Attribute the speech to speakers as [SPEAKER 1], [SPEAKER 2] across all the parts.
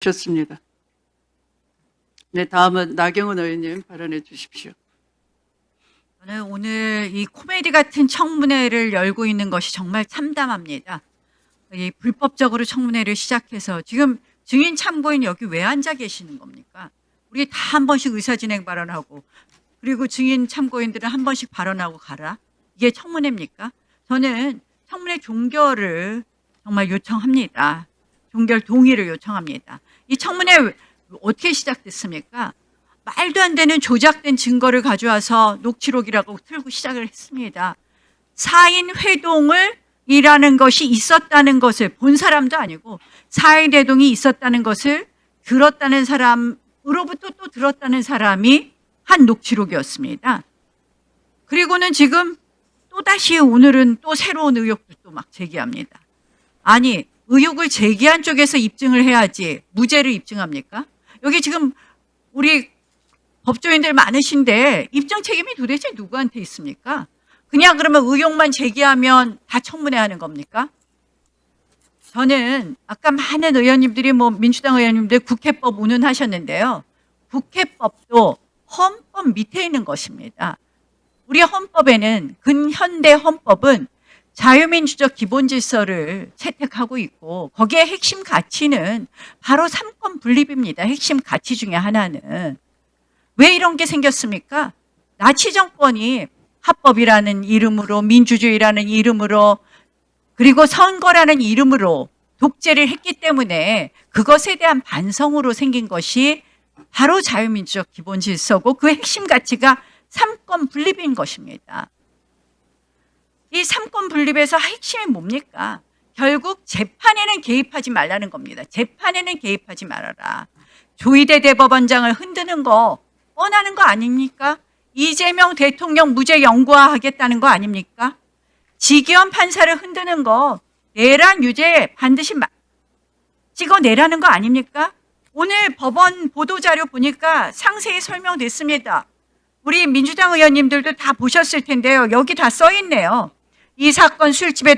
[SPEAKER 1] 주셨습니다. 네, 다음은 나경원 의원님 발언해 주십시오.
[SPEAKER 2] 저는 오늘 이 코미디 같은 청문회를 열고 있는 것이 정말 참담합니다. 이 불법적으로 청문회를 시작해서 지금 증인 참고인 여기 왜 앉아 계시는 겁니까? 우리 다 한 번씩 의사진행 발언하고 그리고 증인 참고인들은 한 번씩 발언하고 가라. 이게 청문회입니까? 저는 청문회 종결을 정말 요청합니다. 종결 동의를 요청합니다. 이 청문회 어떻게 시작됐습니까? 말도 안 되는 조작된 증거를 가져와서 녹취록이라고 틀고 시작을 했습니다. 사인 회동을 이라는 것이 있었다는 것을 본 사람도 아니고 사인 회동이 있었다는 것을 들었다는 사람으로부터 또 들었다는 사람이 한 녹취록이었습니다. 그리고는 지금 또다시 오늘은 또 새로운 의혹도 또 막 제기합니다. 아니, 의혹을 제기한 쪽에서 입증을 해야지 무죄를 입증합니까? 여기 지금 우리 법조인들 많으신데 입증 책임이 도대체 누구한테 있습니까? 그냥 그러면 의혹만 제기하면 다 청문회 하는 겁니까? 저는 아까 많은 의원님들이 민주당 의원님들 국회법 운운하셨는데요. 국회법도 헌법 밑에 있는 것입니다. 우리 헌법에는 근현대 헌법은 자유민주적 기본질서를 채택하고 있고 거기에 핵심 가치는 바로 삼권 분립입니다. 핵심 가치 중에 하나는. 왜 이런 게 생겼습니까? 나치 정권이 합법이라는 이름으로 민주주의라는 이름으로 그리고 선거라는 이름으로 독재를 했기 때문에 그것에 대한 반성으로 생긴 것이 바로 자유민주적 기본질서고 그 핵심 가치가 삼권 분립인 것입니다. 이 삼권 분립에서 핵심이 뭡니까? 결국 재판에는 개입하지 말라는 겁니다. 재판에는 개입하지 말아라. 조희대 대법원장을 흔드는 거 뻔하는 거 아닙니까? 이재명 대통령 무죄 영구화하겠다는 거 아닙니까? 지기현 판사를 흔드는 거 내란 유죄 반드시 찍어내라는 거 아닙니까? 오늘 법원 보도자료 보니까 상세히 설명됐습니다. 우리 민주당 의원님들도 다 보셨을 텐데요. 여기 다 써있네요. 이 사건 술집에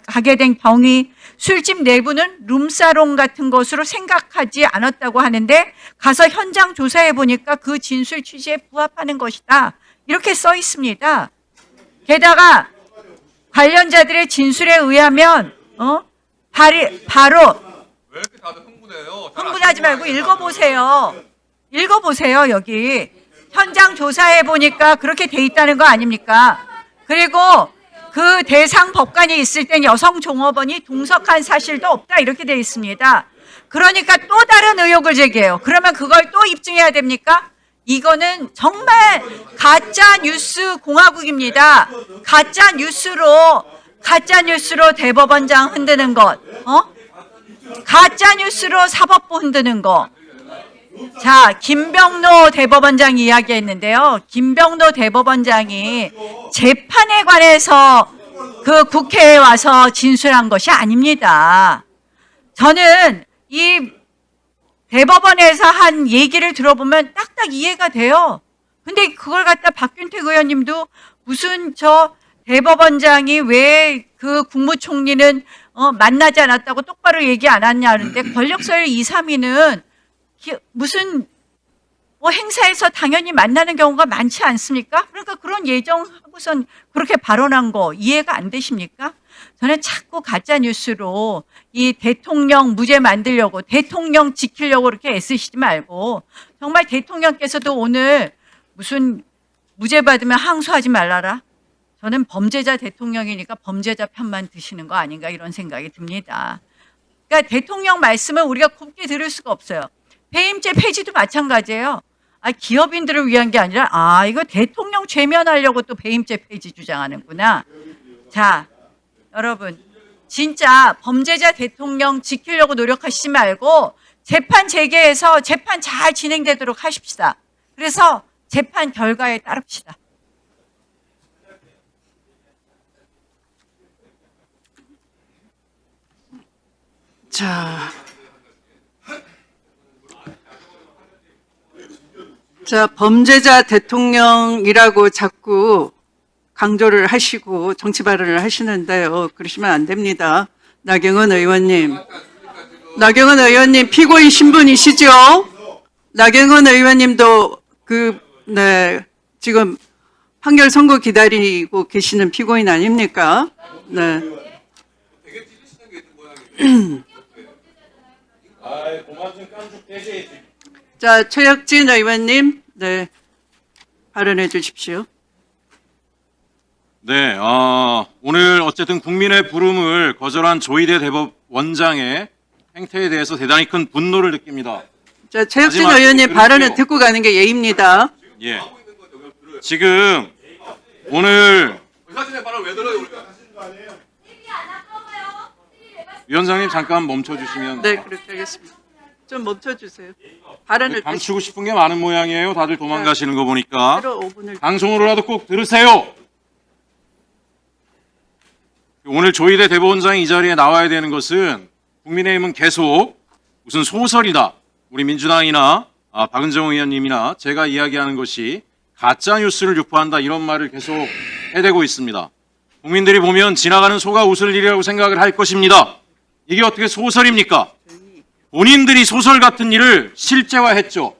[SPEAKER 2] 가게 된 경위, 술집 내부는 룸사롱 같은 것으로 생각하지 않았다고 하는데 가서 현장 조사해 보니까 그 진술 취지에 부합하는 것이다. 이렇게 써 있습니다. 게다가 관련자들의 진술에 의하면 바로
[SPEAKER 3] 왜 이렇게 다들 흥분해요?
[SPEAKER 2] 흥분하지 말고 읽어보세요. 읽어보세요. 여기 현장 조사해 보니까 그렇게 돼 있다는 거 아닙니까? 그리고 그 대상 법관이 있을 땐 여성 종업원이 동석한 사실도 없다 이렇게 돼 있습니다. 그러니까 또 다른 의혹을 제기해요. 그러면 그걸 또 입증해야 됩니까? 이거는 정말 가짜 뉴스 공화국입니다. 가짜 뉴스로 대법원장 흔드는 것, 가짜 뉴스로 사법부 흔드는 거. 자, 김병노 대법원장 이야기했는데요. 김병노 대법원장이 재판에 관해서 그 국회에 와서 진술한 것이 아닙니다. 저는 이 대법원에서 한 얘기를 들어보면 딱딱 이해가 돼요. 근데 그걸 갖다 박균택 의원님도 무슨 저 대법원장이 왜 그 국무총리는 만나지 않았다고 똑바로 얘기 안 하냐는데 권력서열 2, 3위는 무슨 행사에서 당연히 만나는 경우가 많지 않습니까? 그러니까 그런 예정하고선 그렇게 발언한 거 이해가 안 되십니까? 저는 자꾸 가짜 뉴스로 이 대통령 무죄 만들려고 대통령 지키려고 그렇게 애쓰시지 말고 정말 대통령께서도 오늘 무슨 무죄 받으면 항소하지 말라라. 저는 범죄자 대통령이니까 범죄자 편만 드시는 거 아닌가 이런 생각이 듭니다. 그러니까 대통령 말씀을 우리가 곱게 들을 수가 없어요. 배임죄 폐지도 마찬가지예요. 기업인들을 위한 게 아니라 이거 대통령 죄면하려고 또 배임죄 폐지 주장하는구나. 자, 여러분 진짜 범죄자 대통령 지키려고 노력하시지 말고 재판 재개해서 재판 잘 진행되도록 하십시다. 그래서 재판 결과에 따릅시다.
[SPEAKER 1] 자, 범죄자 대통령이라고 자꾸 강조를 하시고 정치 발언을 하시는데요. 그러시면 안 됩니다. 나경원 의원님. 나경원 의원님 피고인 신분이시죠? 나경원 의원님도 네, 지금 판결 선고 기다리고 계시는 피고인 아닙니까? 네.
[SPEAKER 3] 되게 찔리시는 게 있는 모양이에요.
[SPEAKER 4] 아이, 그만 좀 깐죽대지.
[SPEAKER 1] 자, 최혁진 의원님, 네, 발언해 주십시오.
[SPEAKER 4] 네, 오늘 어쨌든 국민의 부름을 거절한 조희대 대법원장의 행태에 대해서 대단히 큰 분노를 느낍니다.
[SPEAKER 1] 자, 최혁진
[SPEAKER 4] 마지막
[SPEAKER 1] 의원님
[SPEAKER 4] 들으세요.
[SPEAKER 1] 발언을 듣고 가는 게 예입니다.
[SPEAKER 4] 예. 지금 오늘
[SPEAKER 3] 의사진의 발언 왜 들어요 우리가?
[SPEAKER 4] 위원장님 잠깐 멈춰주시면
[SPEAKER 1] 네, 그렇게 하겠습니다. 좀 멈춰주세요. 발언을 다시
[SPEAKER 4] 감추고 싶은 게 많은 모양이에요. 다들 도망가시는 거 보니까.
[SPEAKER 1] 5분을
[SPEAKER 4] 방송으로라도 꼭 들으세요. 오늘 조희대 대법원장이 이 자리에 나와야 되는 것은 국민의힘은 계속 무슨 소설이다. 우리 민주당이나 박은정 의원님이나 제가 이야기하는 것이 가짜 뉴스를 유포한다 이런 말을 계속 해대고 있습니다. 국민들이 보면 지나가는 소가 웃을 일이라고 생각을 할 것입니다. 이게 어떻게 소설입니까? 본인들이 소설 같은 일을 실제화했죠.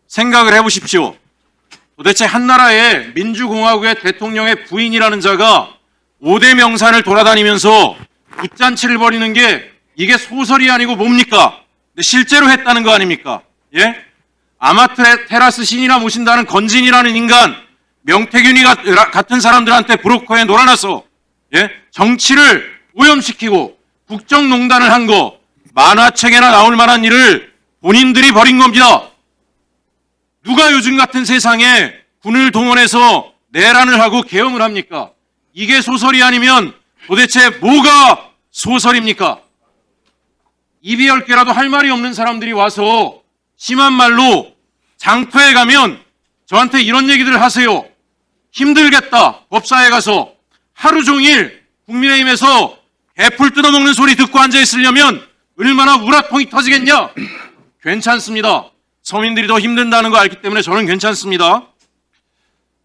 [SPEAKER 4] 생각을 해보십시오. 도대체 한나라의 민주공화국의 대통령의 부인이라는 자가 5대 명산을 돌아다니면서 붓잔치를 벌이는 게 이게 소설이 아니고 뭡니까? 근데 실제로 했다는 거 아닙니까? 예? 아마테라스 신이나 모신다는 건진이라는 인간, 명태균이 같은 사람들한테 브로커에 놀아나서 예? 정치를 오염시키고 국정농단을 한 거 만화책에나 나올 만한 일을 본인들이 벌인 겁니다. 누가 요즘 같은 세상에 군을 동원해서 내란을 하고 계엄을 합니까? 이게 소설이 아니면 도대체 뭐가 소설입니까? 입이 10개라도 할 말이 없는 사람들이 와서 심한 말로 장터에 가면 저한테 이런 얘기들을 하세요. 힘들겠다. 법사에 가서 하루 종일 국민의힘에서 애플 뜯어먹는 소리 듣고 앉아있으려면 얼마나 우라통이 터지겠냐? 괜찮습니다. 서민들이 더 힘든다는 거 알기 때문에 저는 괜찮습니다.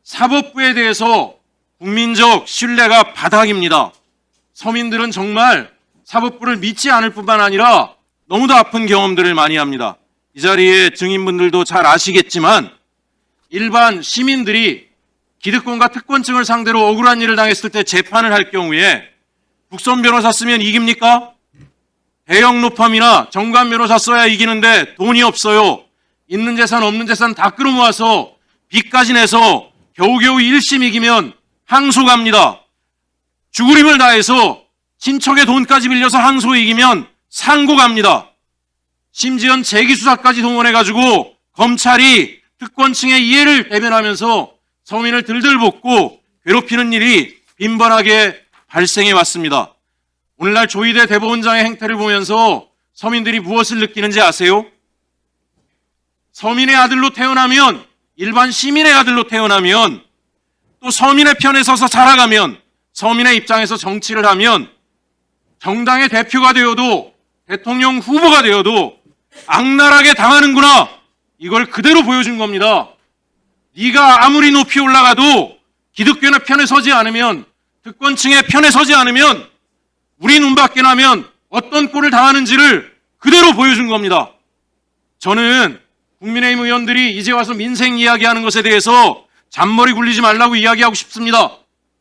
[SPEAKER 4] 사법부에 대해서 국민적 신뢰가 바닥입니다. 서민들은 정말 사법부를 믿지 않을 뿐만 아니라 너무도 아픈 경험들을 많이 합니다. 이 자리에 증인분들도 잘 아시겠지만 일반 시민들이 기득권과 특권층을 상대로 억울한 일을 당했을 때 재판을 할 경우에 국선 변호사 쓰면 이깁니까? 대형 로펌이나 정관 변호사 써야 이기는데 돈이 없어요. 있는 재산 없는 재산 다 끌어모아서 빚까지 내서 겨우겨우 1심 이기면 항소 갑니다. 죽을 힘을 다해서 친척의 돈까지 빌려서 항소 이기면 상고 갑니다. 심지어 재기수사까지 동원해가지고 검찰이 특권층의 이해를 대변하면서 서민을 들들 볶고 괴롭히는 일이 빈번하게 발생해 왔습니다. 오늘날 조희대 대법원장의 행태를 보면서 서민들이 무엇을 느끼는지 아세요? 서민의 아들로 태어나면, 일반 시민의 아들로 태어나면, 또 서민의 편에 서서 살아가면, 서민의 입장에서 정치를 하면 정당의 대표가 되어도 대통령 후보가 되어도 악랄하게 당하는구나. 이걸 그대로 보여준 겁니다. 네가 아무리 높이 올라가도 기득권의 편에 서지 않으면, 특권층의 편에 서지 않으면 우리 눈밖에 나면 어떤 꼴을 당하는지를 그대로 보여준 겁니다. 저는 국민의힘 의원들이 이제 와서 민생 이야기하는 것에 대해서 잔머리 굴리지 말라고 이야기하고 싶습니다.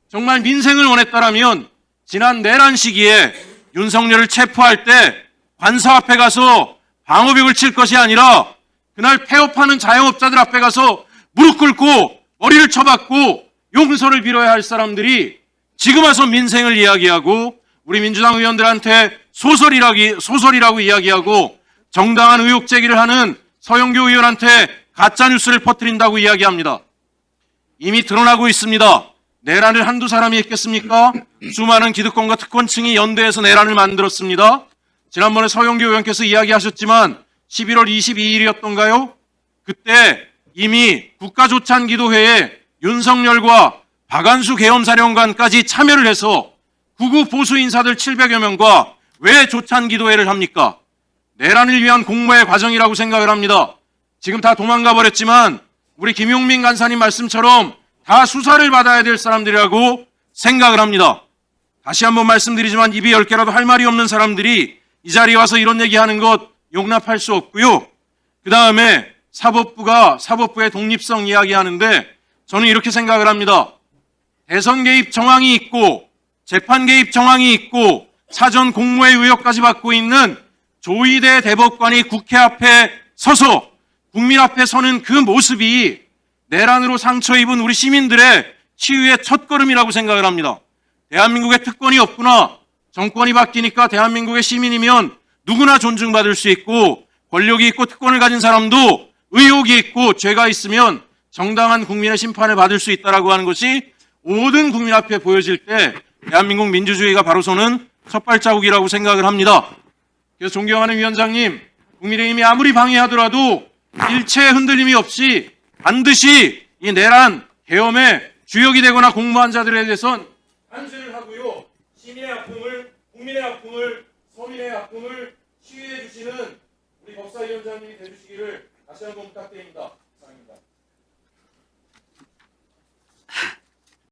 [SPEAKER 4] 정말 민생을 원했다라면 지난 내란 시기에 윤석열을 체포할 때 관사 앞에 가서 방어벽을 칠 것이 아니라 그날 폐업하는 자영업자들 앞에 가서 무릎 꿇고 머리를 쳐박고 용서를 빌어야 할 사람들이 지금 와서 민생을 이야기하고 우리 민주당 의원들한테 소설이라고 이야기하고 정당한 의혹 제기를 하는 서영교 의원한테 가짜뉴스를 퍼뜨린다고 이야기합니다. 이미 드러나고 있습니다. 내란을 한두 사람이 했겠습니까? 수많은 기득권과 특권층이 연대해서 내란을 만들었습니다. 지난번에 서영교 의원께서 이야기하셨지만 11월 22일이었던가요? 그때 이미 국가조찬기도회에 윤석열과 박안수 계엄사령관까지 참여를 해서 구구 보수 인사들 700여 명과 왜 조찬기도회를 합니까? 내란을 위한 공모의 과정이라고 생각을 합니다. 지금 다 도망가 버렸지만 우리 김용민 간사님 말씀처럼 다 수사를 받아야 될 사람들이라고 생각을 합니다. 다시 한번 말씀드리지만 입이 10개라도 할 말이 없는 사람들이 이 자리에 와서 이런 얘기하는 것 용납할 수 없고요. 그 다음에 사법부의 독립성 이야기하는데 저는 이렇게 생각을 합니다. 대선 개입 정황이 있고 재판 개입 정황이 있고 사전 공모의 의혹까지 받고 있는 조희대 대법관이 국회 앞에 서서 국민 앞에 서는 그 모습이 내란으로 상처 입은 우리 시민들의 치유의 첫걸음이라고 생각을 합니다. 대한민국에 특권이 없구나. 정권이 바뀌니까 대한민국의 시민이면 누구나 존중받을 수 있고 권력이 있고 특권을 가진 사람도 의혹이 있고 죄가 있으면 정당한 국민의 심판을 받을 수 있다라고 하는 것이 모든 국민 앞에 보여질 때 대한민국 민주주의가 바로 서는 첫 발자국이라고 생각을 합니다. 그래서 존경하는 위원장님, 국민의힘이 아무리 방해하더라도 일체의 흔들림이 없이 반드시 이 내란 계엄의 주역이 되거나 공모한 자들에 대해선 탄생을 하고요. 시민의 아픔을, 국민의 아픔을, 서민의 아픔을 치유해 주시는 우리 법사위원장님이 되주시기를 다시 한번 부탁드립니다.